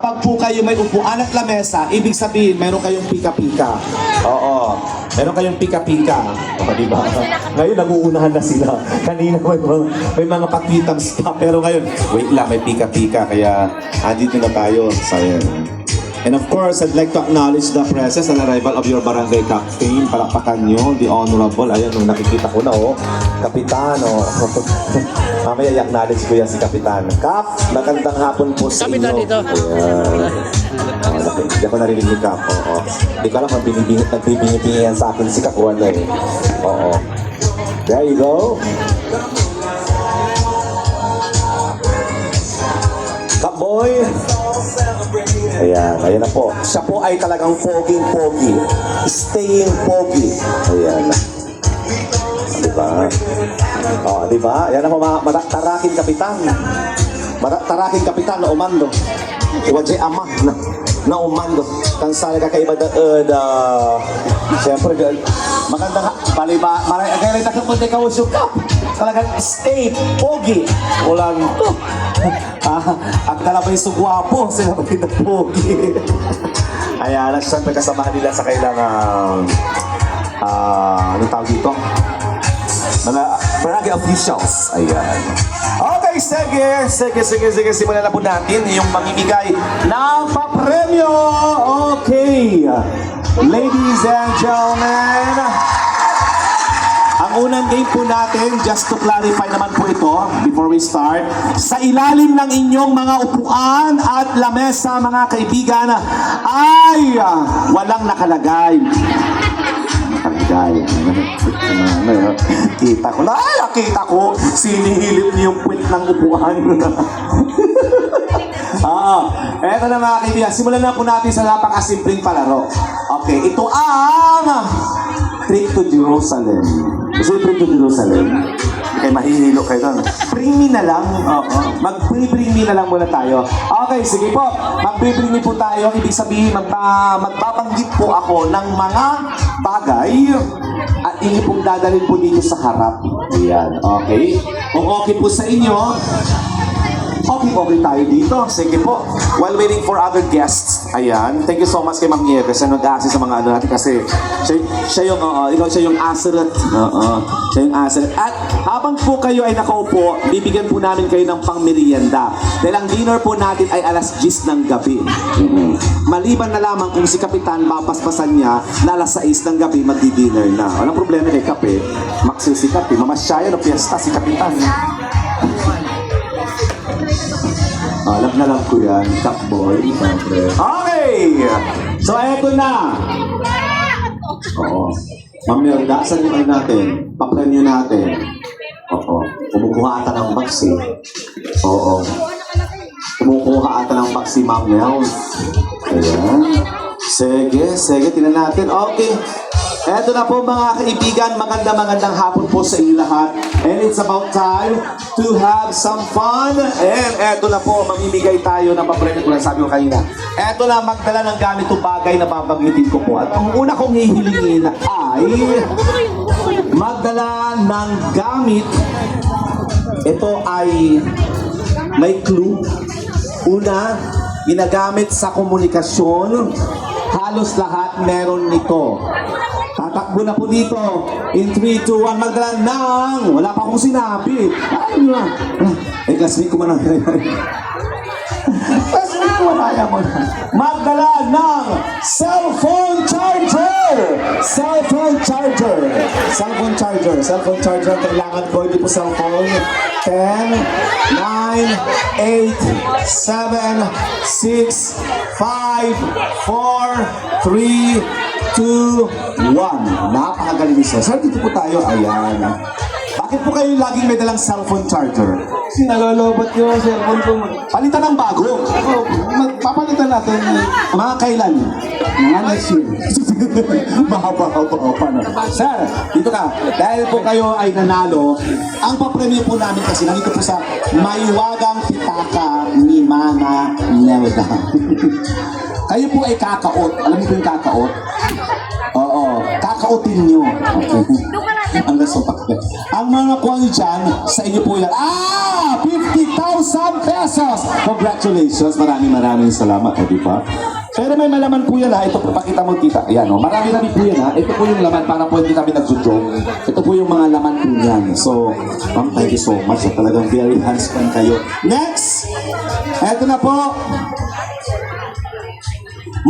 Pag po kayo may upuan at lamesa, ibig sabihin, meron kayong pika-pika. Oo. Meron kayong pika-pika. O, diba? Ngayon, naguunahan na sila. Kanina may mga patwitams pa. Pero ngayon, wait lang, may pika-pika. Kaya, andito na tayo. So, ayan. And of course, I'd like to acknowledge the presence and arrival of your barangay captain. Palakpakan nyo, the honorable. Ayan, nung nakikita ko na, oh. Kapitan, oh. Mamaya i-acknowledge ko yan si Kapitan. Kap, magandang hapon po sa inyo. Kapitan ito. Ayan. Hindi ako narinig ni Kap. Oo. Hindi ko alam kung nagbibingi-bingi yan sa akin si Kakuan na eh. Oo. There you go. Kapboy. Ayan, ayan na po. Siya po ay talagang poging-pogi. Staying pogi. Ayan. Diba? O, diba? Ayan na po mga tarakin kapitan. Tarakin kapitan na umando. Iwajay ama na umando. Kansala kakaiba siyempre, magandang bali ba, agay na kapunti ka usyo ka. Talagang stay pogi. Ulan to. Ang talabay sugwapo, sila ba yung pogi? Ayan, siyempre kasama nila sa kailangan anong tawag dito? Mga barangay officials. Ayan. Okay, sige. Simulan na po natin yung mamimigay ng papremyo. Okay. Ladies and gentlemen, ang unang game po natin, just to clarify naman po ito, before we start, sa ilalim ng inyong mga upuan at lamesa, mga kaibigan, ay walang nakalagay. Kita ko, sinihilip niyo yung puwit ng upuan. Eto na mga kaibigan, simulan na po natin sa napakasimpleng palaro. Okay, ito ang Trip to Jerusalem. Gusto Trip to Jerusalem? Okay, mahihilo kayo doon. Bring me na lang. Mag-bring me na lang muna tayo. Okay, sige po. Mag-bring me po tayo. Ibig sabihin, magbabanggit po ako ng mga bagay at inyo pong dadalhin po dito sa harap. Ayan, okay? Kung okay po sa inyo, okay tayo dito. Sige po. While waiting for other guests. Ayan. Thank you so much kay Ma'am Nieves na nag-assist sa mga ano natin kasi siya yung aseret. Siya yung aseret. At habang po kayo ay nakaupo, bibigyan po namin kayo ng pang-merienda. Dahil ang dinner po natin ay alas 10 ng gabi. Maliban na lamang kung si Kapitan mapaspasan niya na alas 6 ng gabi magdi-dinner na. Walang problema kay Kape. Maxil si Kape. Mamasyaya na piyesta si Kapitan. Alam na lang ko yan, Capboy. Okay! So, eto na. Oo. Ma'am, saan yung natin? Papremyo natin. Oo. Kumukuha ata ng box eh. Oo. Kumukuha ata ng box si Ma'am Mel. Ayan. Sige, tingnan natin. Okay. Eto na po mga kaibigan, magandang hapon po sa inyo lahat. And it's about time to have some fun. And eto na po, mamimigay tayo ng papremyo ko na sabi ko kanina. Eto na, magdala ng gamit o bagay na babanggitin ko po. At ang una kong hihilingin ay magdala ng gamit. Ito ay may clue. Una, ginagamit sa komunikasyon. Halos lahat meron nito. Tatakbo na po dito. In 3, 2, 1, magdala ng... Wala pa akong sinabi. Ay, na. Classmate ko man ang... Classmate ko man mo na. Magdala ng cellphone charger! Cellphone charger. Kailangan ko. Hindi po cellphone. 10, 9, 8, 7, 6, 5, 4, 3, 2, 1. Napakagaling niya. Sir, dito po tayo. Ayan. Bakit po kayo laging may dalang cellphone charger? Kasi nalolobat yung cellphone ko. Palitan ng bago. Papalitan natin. Mga kailan? Mga next year. Mahaba na. Sir, dito ka. Dahil po kayo ay nanalo, ang papremyo po namin kasi nandito po sa Maywagang Pitaka ni Mana Nelda. Kayo po ay kakaot. Alam niyo po yung kakaot? Oo. kakautin nyo. Okay. Ang nasupak niya. Ang mga nakuha nyo dyan, sa inyo po yan. 50,000 pesos! Congratulations! Maraming salamat. Di ba? Pero may malaman po yan ha. Ito po, pakita mo tita. Ayan o. Marami po yan ha. Ito po yung laman para po hindi kami nagsujoke. Ito po yung mga laman po yan. So, ma'am, thank you so much. So, talagang very handsome kayo. Next! Ito na po.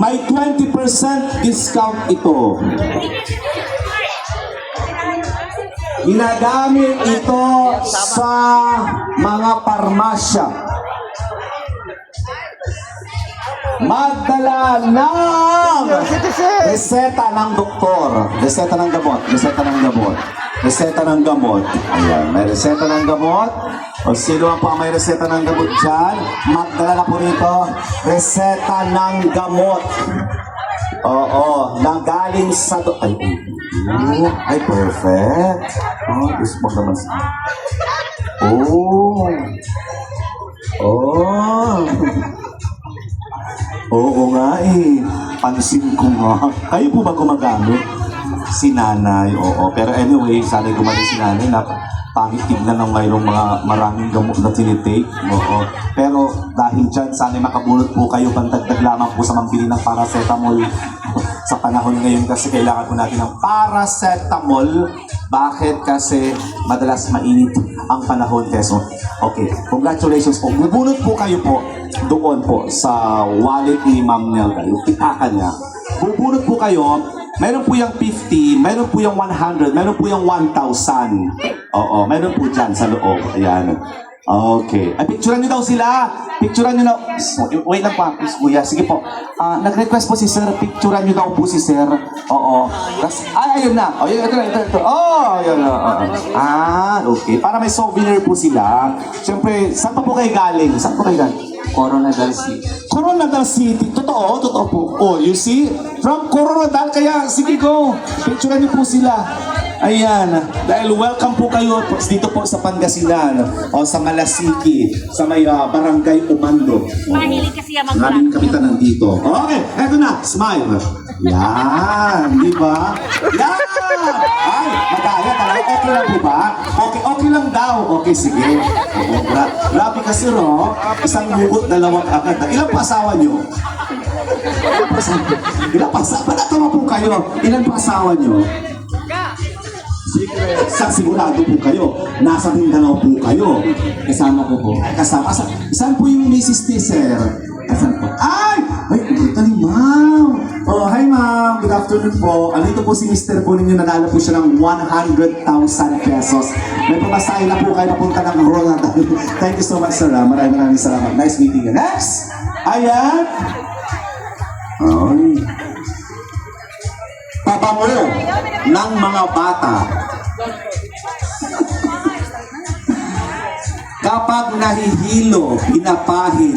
May 20% discount ito. Ginagamit ito sa mga parmasya. Magdala ng reseta ng doktor. Reseta ng gamot. Reseta ng gamot. Reseta ng gamot. Ayan, may reseta ng gamot. O sino ang po ang may reseta ng gamot dyan? Magdala na po rito. Reseta ng gamot. Oo, nanggaling sa ay, perfect. Oh, gusto mo naman. Oo nga eh. Pansin ko nga. Kayo po ba gumagamit? Si nanay, oo. Pero anyway, sana gumaling si nanay na pangit tignan ng mayroong mga maraming gamot na tinitake. Oo. Pero dahil dyan, sana makabunot po kayo pantagdag lamang po sa mambili ng paracetamol sa panahon ngayon kasi kailangan po natin ng paracetamol. Bakit? Kasi madalas mainit ang panahon, Quezon. Okay, congratulations po. Bubunot po kayo po doon po sa wallet ni Ma'am Nelda, yung pitaka niya. Bubunot po kayo. Meron po yung 50, meron po yung 100, meron po yung 1,000. Oo, meron po dyan sa loob. Ayan. Okay. Ay, picturean nyo daw sila. Picturean nyo daw. Wait lang po, please, kuya. Sige po. Nag-request po si sir. Picturean nyo daw po si sir. Oo. Tas, ayun na. Oh, ito. Oh, ayun na. Okay. Para may souvenir po sila. Siyempre, saan pa po kayo galing? Saan po kayo galing? Coronadal City. Coronadal City. Totoo po. Oh, you see? From Coronadal, kaya sige go. Picturean niyo po sila. Ayan. Dahil welcome po kayo dito po sa Pangasinan. O sa Malasiki. Sa may barangay Umando. Mahilig kasi yung Maraming kapitan nandito. Okay, eto na. Smile. Yan. Di ba? Yan! Ay, madaya talaga. Okay lang po ba? Okay lang daw. Okay, sige. Grabe kasi ro. Isang hugot, dalawang agad. Ilan pa asawa nyo? Ilan pa asawa? Natawa po kayo. Ilan pa asawa nyo? Sigurado po kayo. Nasa Mindanao po kayo. Kasama ko po. Kasama. Saan po yung Mrs. T, sir? Saan po? Ay! Tali, ma'am. Oh, hi, ma'am. Good afternoon po. Andito po si Mr. po ninyo. Nanalo po siya ng 100,000 pesos. May pamasahe na po kayo papunta ng Ronald. Thank you so much, sir. Maraming salamat. Nice meeting you. Next! Ayan. Ay. Pabango ng mga bata. Kapag nahihilo, pinapahid.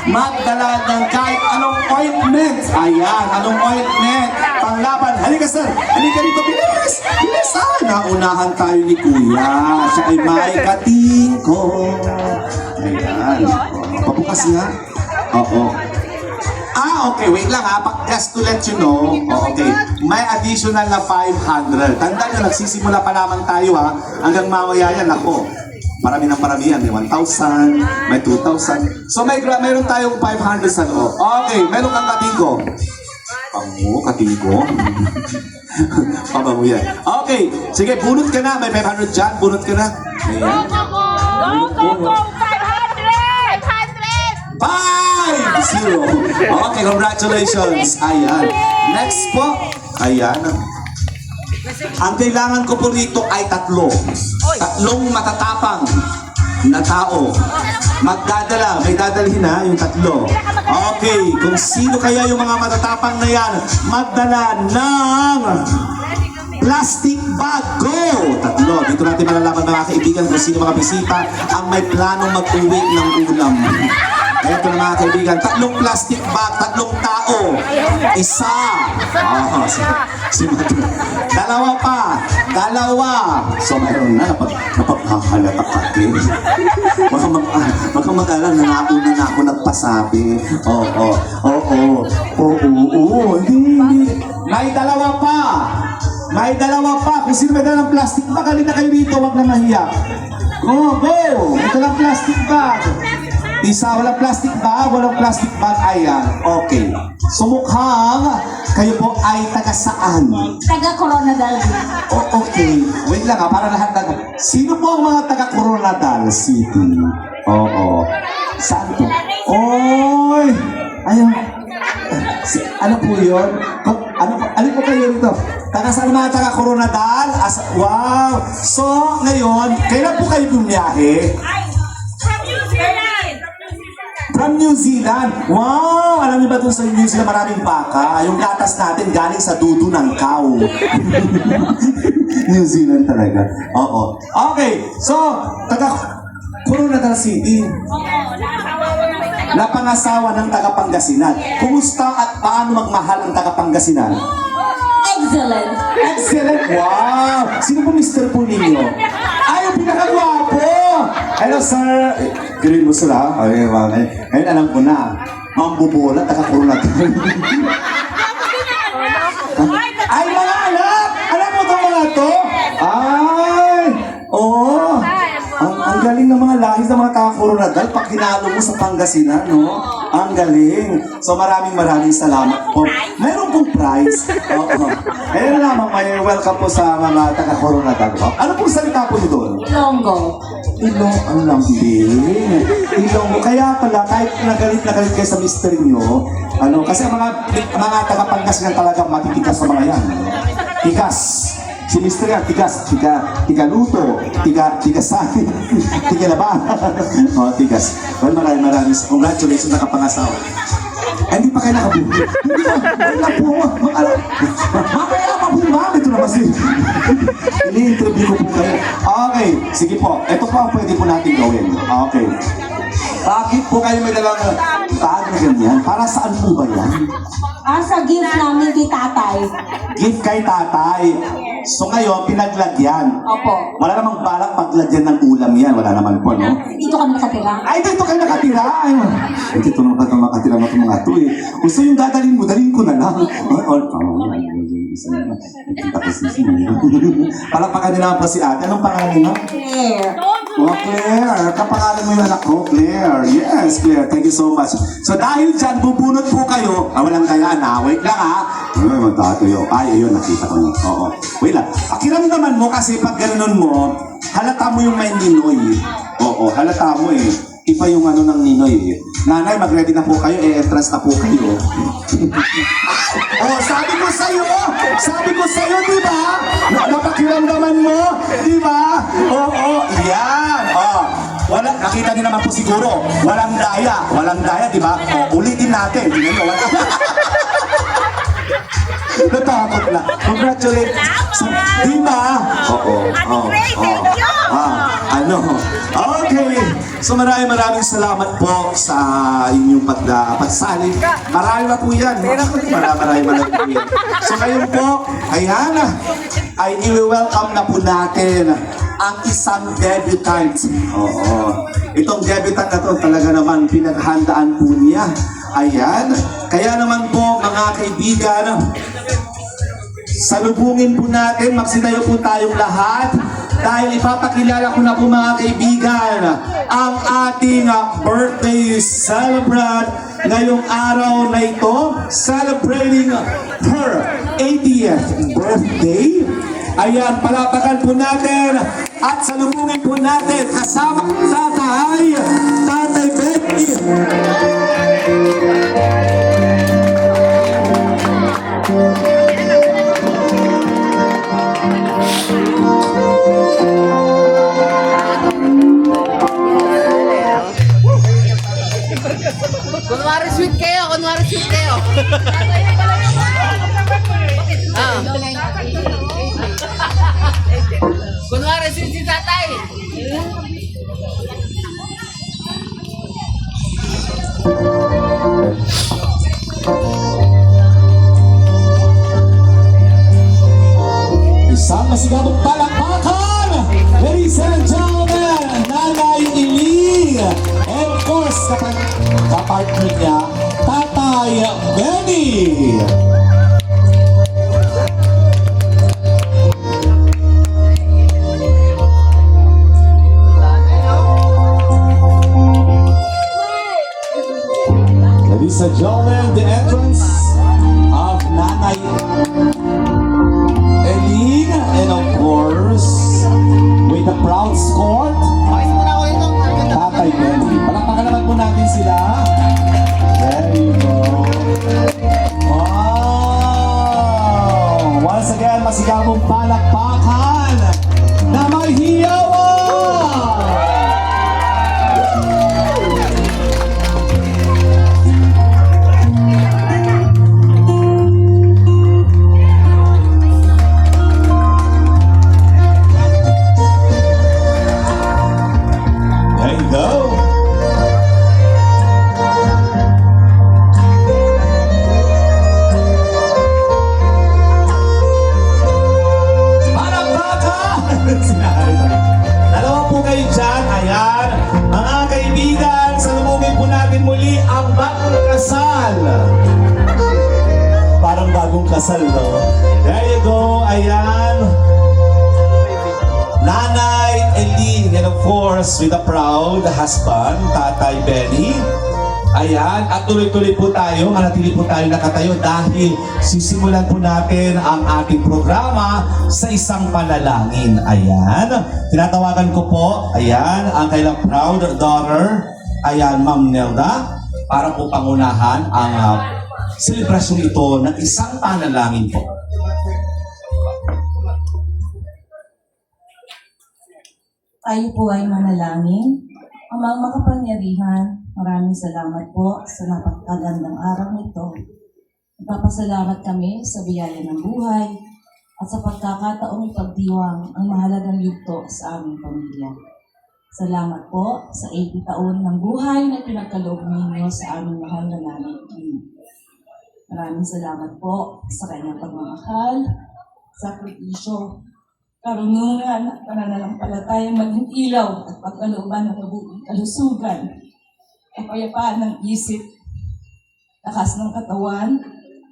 Magdala ng kahit anong ointment. Ayan, anong ointment. Panglaban. Halika, sir. Halika dito. Bilis. Bilis. Naunahan tayo ni Kuya. Siya ay may katingko. Ayan. Pabukas nga. Oo. Okay. Wait lang ha. Just to let you know. Okay. May additional na 500. Tandaan nyo, nagsisimula pa naman tayo ha. Hanggang mamaya yan. Ako. Marami ng paramihan. May 1,000, may 2,000. So mayroon tayong 500 sa loob. Okay, meron kang katingko. Katingko? Pabango yan. Okay, sige, bunot ka na. May 500 dyan. Bunot ka na. Ayan. Go! 500! 5-0. Okay, congratulations. Ayan. Next po. Ayan. Ang kailangan ko po rito ay tatlo. Tatlong matatapang na tao. Magdadala. May dadalhin na yung tatlo. Okay. Kung sino kaya yung mga matatapang na yan, magdala ng plastic bag. Go! Tatlo. Dito natin malalaman mga kaibigan kung sino mga bisita ang may planong mag-uwi ng ulam. Ito na mga kaibigan, tatlong plastic bag, tatlong tao. Isa. Si Madro. Dalawa pa. So mayroon na, napaghahalata ka din. Baka mag-alala na nauna na ako nagpasabi. Oo. Hindi. May dalawa pa. May dalawa pa. Kung sino may dalang plastic bag, halina kayo dito, wag na mahiya. Go, go! Ito lang plastic bag. Isa, walang plastic bag, walang plastic bag. Ayan, okay. Sumukhang kayo po ay taga saan? Taga Coronadal. Oh, okay. Wait lang ha, para lahat na. Sino po ang mga taga Coronadal City? Oo. Saan po? Oy! Ayun. Ano po yun? Ano po kayo rito? Taga saan mga taga Coronadal? Wow! So, ngayon, kailan po kayo bumiyahe? From New Zealand. From New Zealand. Wow! Alam niyo ba dun sa New Zealand maraming baka? Yung gatas natin galing sa dudo ng cow. New Zealand talaga. Oo. Okay. So, taga Coronadal City. Napangasawa ng taga Pangasinan. Kumusta at paano magmahal ang taga Pangasinan? Excellent. Excellent! Wow! Sino po mister po ninyo? Ay, yung pinakagwapo! Hello, sir! Green mo sila? Ay, ngayon alam ko na. Mambubola, taga-Coronadal. Ay, mga anak! Alam mo itong mga to? Ay! Oo! Ang galing ng mga lahis ng mga taga-Coronadal pag hinalo mo sa Pangasinan, no? Ang galing. So maraming salamat po. Meron pong prize. Oo. Ayun naman, may welcome po sa mga taga-Coronadal. Ano pong salita po nyo doon? Ilonggo. Ang lambing. Ilonggo. Kaya pala, kahit nagalit kayo sa mister nyo, kasi ang mga taga-Pangasinan talaga matitigas sa mga yan. Tigas. Si mister yan, tigas. Tiga luto. Tigasahin. Tiga laban. Tigas. Well, maraming. Congratulations na kapangasawa. Hindi pa kayo nakabuhi. Hindi pa. Wala po. Mamaya pa po, ma'am. Ito na kasi. Ini-interview ko po kayo. Okay. Sige po. Ito po ang pwede po natin gawin. Okay. Bakit po kayo may dalang bag na ganyan? Para saan po ba yan? Sa gift namin kay tatay. Gift kay tatay. So ngayon, pinaglagyan. Opo. Wala namang balak paglagyan ng ulam yan. Wala naman po, no? Dito kami nakatira. Ay, dito kayo nakatira. Ay, dito naman ka makatira mo itong mga to eh. Gusto yung dadalhin mo, dalhin ko na lang. Palakpakan nila pa si ate. Anong pangalan nila? Claire. Oh, Claire. Kapangalan mo yung anak ko, Claire. Yes, Claire. Thank you so much. So dahil dyan, bubunot po kayo. Walang kaya na. Wait lang ha. Ay, magtatayo. Ay, ayun, nakita ko na. Oo. Wait lang. Pakiramdaman mo kasi pag gano'n mo, halata mo yung may ninoy. Oo, halata mo eh. Iba yung ng ninoy eh. Nanay, mag-ready na po kayo. Entrance na po kayo. Oh, sabi ko sa'yo, di ba? Napakiramdaman mo, di ba? Oo, yan. Oh. Nakita niyo naman po siguro, walang daya, di ba? Oh, ulitin natin. Tingnan niyo, wala. Natakot na. Congratulations. Di ba? Oo. Okay. So maraming salamat po sa inyong pagsali. Marami pa po yan. Marami po yan. So ngayon po, ayan, ay i-welcome na po natin ang isang debutant. Oo. Itong debutant na to talaga naman pinaghandaan po niya. Ayan. Kaya naman po mga kaibigan, salubungin po natin, magsitayo po tayong lahat dahil ipapakilala ko na po mga kaibigan ang ating birthday celebrant ngayong araw na ito, celebrating her 80th birthday. Ayan, palapakan po natin at salubungin po natin kasama Tatay Becky. Kunwari sweet kayo. Kunwari sweet si tatay. Isang masigabong palakpakan, ladies and gentlemen, Nanay Iling, and of course, kapartner niya, Tatay Benny. and gentlemen, the entrance of Nanay Eileen, and of course, with a proud score, Pakis muna ako ito. Tatay Benny. Palakpakan naman po natin sila. There you go. Wow! Once again, masigabong palakpakan na may hiyawan! There you go. Palakpakan! Dalawa po kayo dyan. Ayan. Mga kaibigan, salubungin po natin muli ang bagong kasal. Parang bagong kasal, no? There you go. Ayan. Nanay Eileen, and of course, with a proud husband, Tatay Benny. Ayan, at tuloy-tuloy po tayo, manatili po tayo nakatayo dahil sisimulan po natin ang ating programa sa isang panalangin. Ayan, tinatawagan ko po, ayan, ang kailang proud daughter, ayan, Ma'am Nelda, para po pangunahan ang selebrasyon ito ng isang panalangin po. Tayo po ay manalangin. Amang makapangyarihan, maraming salamat po sa napakagandang araw nito. Nagpapasalamat kami sa biyaya ng buhay at sa pagkakataong ipagdiwang ang mahalagang yugto sa aming pamilya. Salamat po sa 80 taon ng buhay na pinagkaloob ninyo sa aming mahal na nanay. Maraming salamat po sa kanyang pagmamahal, sakripisyo, karunungan at pananampalatayang maging ilaw at pagkalooban ng mabuting kalusugan, kapayapaan ng isip, lakas ng katawan,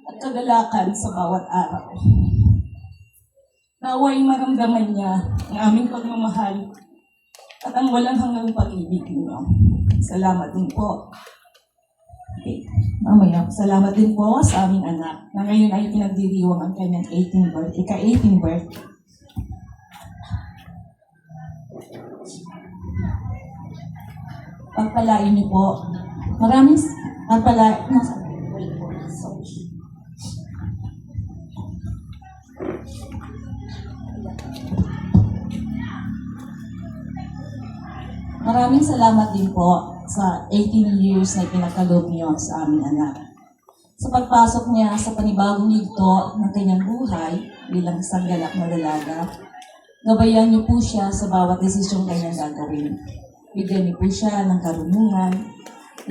at kagalakan sa bawat araw. Naway maramdaman niya ang aming pagmamahal at ang walang hanggang pag-ibig niyo. Salamat din po. Okay. Mamaya, salamat din po sa aming anak na ngayon ay pinagdiriwang ang kanyang 18th birthday, ika-18th birthday. Pagpalain niyo po. Maraming pagpalain. Maraming salamat din po sa 18 years na pinagkaloob niyo sa aming anak. Sa pagpasok niya sa panibagong yugto ng kanyang buhay bilang isang galak na dalaga, gabayan niyo po siya sa bawat desisyong kanyang gagawin. Bigyan niyo po siya ng karunungan,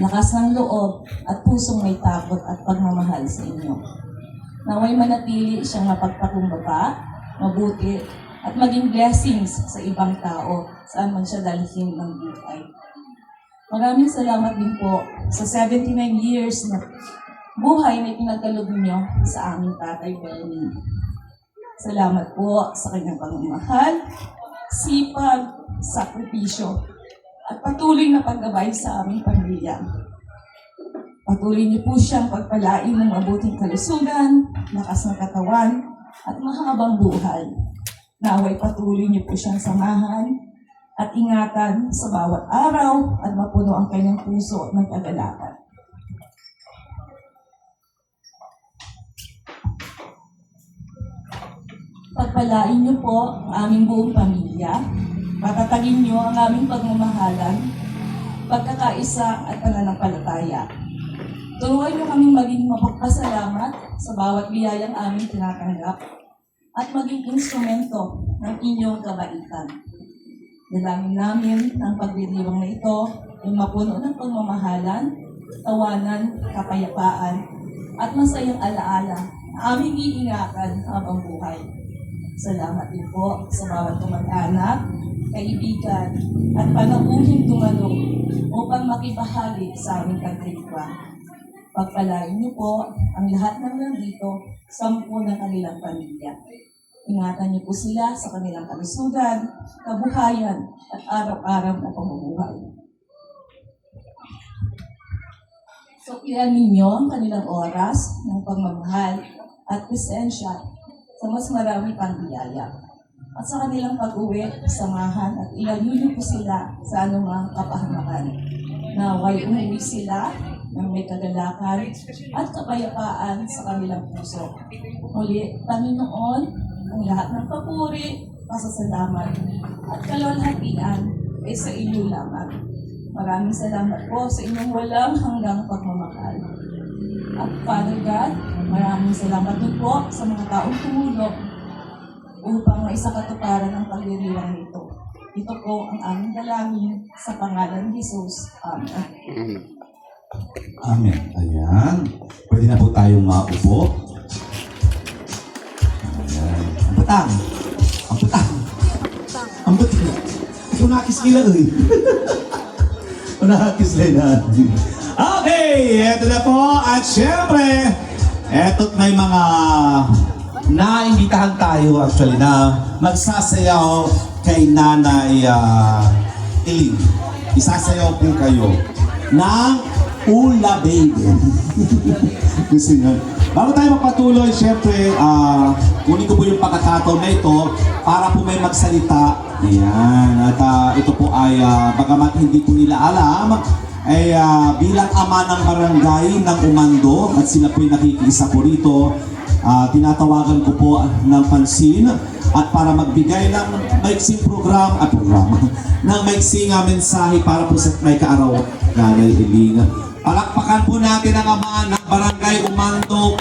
lakas ng loob, at pusong may takot at pagmamahal sa inyo. Naway manatili siyang mapagpakumbaba, mabuti, at maging blessings sa ibang tao saan man siya dalhin ng buhay. Maraming salamat din po sa 79 years na buhay na pinagkaloob niyo sa aming Tatay Benny. Salamat po sa kanyang pagmamahal, sipag, sakripisyo, at patuloy na paggabay sa aming pamilya. Patuloy niyo po siyang pagpalain ng mabuting kalusugan, lakas ng katawan, at mahabang buhay. Naway patuloy niyo po siyang samahan at ingatan sa bawat araw at mapuno ang kanyang puso ng kagalakan. Pagpalain niyo po ang aming buong pamilya. Patatagin niyo ang aming pagmamahalan, pagkakaisa at pananampalataya. Turuan niyo kaming maging mapagpasalamat sa bawat biyayang aming tinatanggap at maging instrumento ng inyong kabaitan. Dalangin namin ang pagdiriwang na ito ay mapuno ng pagmamahalan, tawanan, kapayapaan, at masayang alaala na aming iingatan habang buhay. Salamat din po sa bawat kamag-anak, kaibigan, at panauhing tumalong upang makibahagi sa aming pagdiriwang. Pagpalain niyo po ang lahat ng nandito sa ng kanilang pamilya. Ingatan niyo po sila sa kanilang kalusugan, kabuhayan, at araw-araw na pamumuhay. Suklian ninyo ang kanilang oras ng pagmamahal at presensya sa mas marami pang biyaya. At sa kanilang pag-uwi, samahan at ilayo po sila sa anumang kapahamakan. Naway umuwi sila ng may kagalakan at kapayapaan sa kanilang puso. Muli, Panginoon, ang lahat ng papuri, pasasalamat at kalwalhatian ay sa iyo lamang. Maraming salamat po sa inyong walang hanggang pagmamahal. At Father God, maraming salamat din po sa mga taong tumulong upang maisakatuparan ang pagliriwang nito. Ito po ang aming dalangin sa pangalan ni Jesus. Amen. Amen. Ayan. Pwede na po tayong maupo. Ayan. Ang batang. Ang batang. Ang batang. Ikaw nakakis kila eh. Nakakis na natin. Okay, eto na po. At syempre, eto't may mga naimbitahan tayo actually na magsasayaw kay Nanay Iling. Isasayaw po kayo ng Ula Baby. Gusto nyo? Bago tayo magpatuloy, syempre, kunin ko po yung pagkakataon na ito para po may magsalita. Ayan. At ito po ay, bagamat hindi po nila alam, ay bilang ama ng barangay ng Umando at sila po yung nakikisa po rito, tinatawagan ko po ng pansin at para magbigay ng maiksing programa ng maiksing mensahe para po sa may kaaraw Nanay Iling. Palakpakan po natin ang ama ng barangay Umando,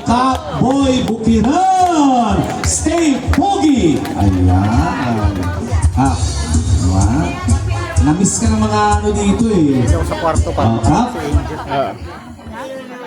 Boy Bukiran! Stay Pogi! Ayan. Wow. Namiss ka ng mga ano dito eh. Sa kwarto pa. Kap?